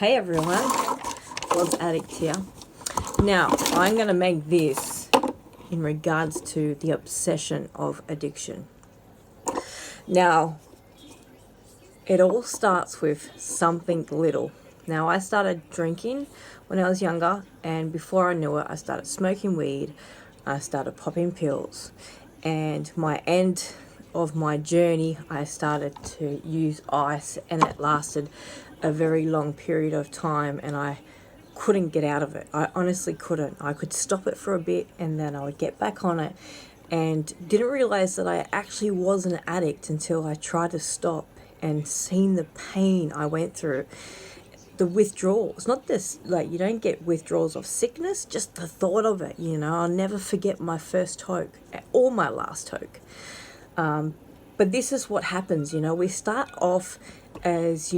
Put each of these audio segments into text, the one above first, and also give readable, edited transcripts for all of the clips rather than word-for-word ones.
Hey everyone, Love's Addict here. Now, I'm going to make this in regards to the obsession of addiction. Now, it all starts with something little. Now, I started drinking when I was younger, and before I knew it, I started smoking weed, I started popping pills, and my end of my journey, I started to use ice, and it lasted a very long period of time, and I couldn't get out of it. I honestly couldn't. I could stop it for a bit and then I would get back on it, and didn't realize that I actually was an addict until I tried to stop and seen the pain I went through. The withdrawals, not this, like, you don't get withdrawals of sickness, just the thought of it, I'll never forget my first toke or my last toke. But this is what happens, we start off as,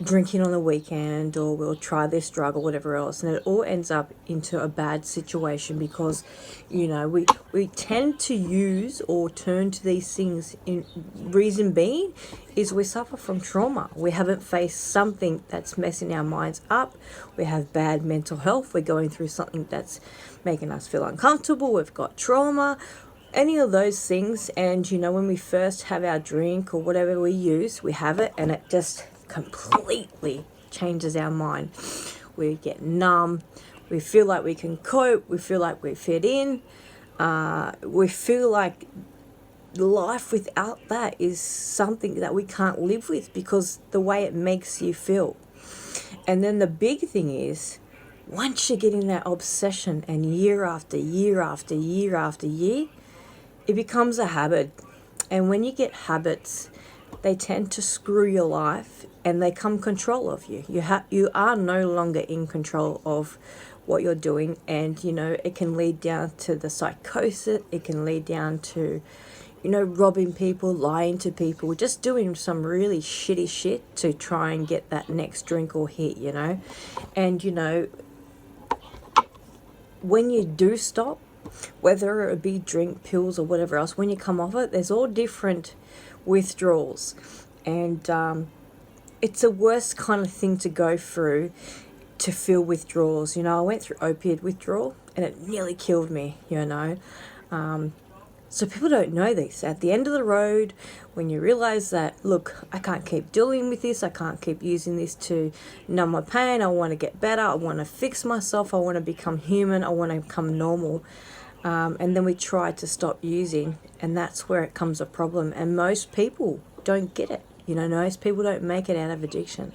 drinking on the weekend, or we'll try this drug or whatever else, and it all ends up into a bad situation because, we tend to use or turn to these things. In reason being is we suffer from trauma. We haven't faced something that's messing our minds up. We have bad mental health. We're going through something that's making us feel uncomfortable. We've got trauma, any of those things. And when we first have our drink or whatever we use, we have it and it just completely changes our mind. We get numb, we feel like we can cope, we feel like we fit in, we feel like life without that is something that we can't live with because the way it makes you feel. And then the big thing is, once you get in that obsession and year after year after year after year, it becomes a habit. And when you get habits, they tend to screw your life and they come control of you. You are no longer in control of what you're doing, and it can lead down to the psychosis. It can lead down to robbing people, lying to people, just doing some really shitty shit to try and get that next drink or hit. And when you do stop, whether it be drink, pills or whatever else, when you come off it, there's all different withdrawals, and it's the worst kind of thing to go through, to feel withdrawals. I went through opiate withdrawal and it nearly killed me. So people don't know this. At the end of the road, when you realize that, look, I can't keep dealing with this, I can't keep using this to numb my pain, I want to get better, I want to fix myself, I want to become human, I want to become normal. And then we try to stop using, and that's where it comes a problem. And most people don't get it. Most people don't make it out of addiction.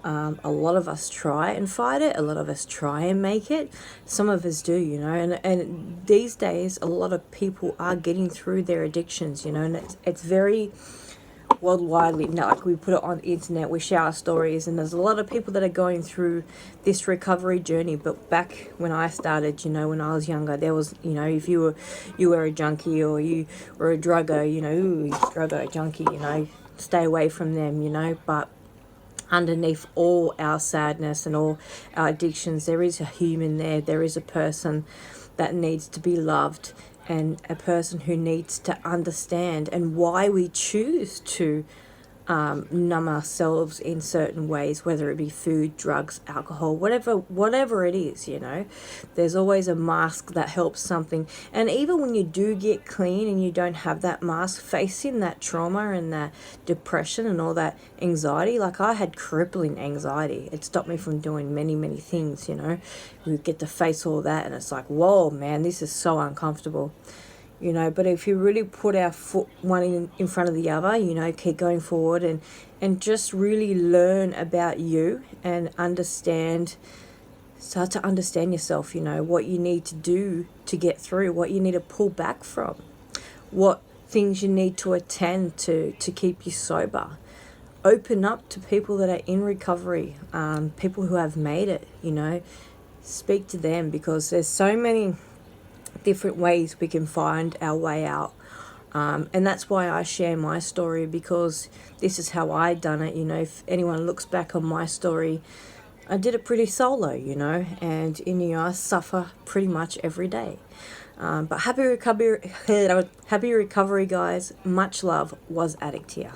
A lot of us try and fight it. A lot of us try and make it. Some of us do, and these days a lot of people are getting through their addictions, and it's very worldwide. Like, we put it on the internet, we share our stories, and there's a lot of people that are going through this recovery journey. But back when I started, when I was younger, there was, if you were a junkie or you were a drugger, drugger, junkie, stay away from them, but underneath all our sadness and all our addictions, there is a human there. There is a person that needs to be loved, and a person who needs to understand and why we choose to numb ourselves in certain ways, whether it be food, drugs, alcohol, whatever it is. There's always a mask that helps something. And even when you do get clean and you don't have that mask, facing that trauma and that depression and all that anxiety, like, I had crippling anxiety. It stopped me from doing many things. We get to face all that and it's like, whoa man, this is so uncomfortable. But if you really put our foot one in front of the other, keep going forward and just really learn about you and start to understand yourself, what you need to do to get through, what you need to pull back from, what things you need to attend to keep you sober. Open up to people that are in recovery, people who have made it, speak to them, because there's so many different ways we can find our way out. And that's why I share my story, because this is how I done it. If anyone looks back on my story, I did it pretty solo, and I suffer pretty much every day. But happy recovery, guys. Much love. Was Addict here.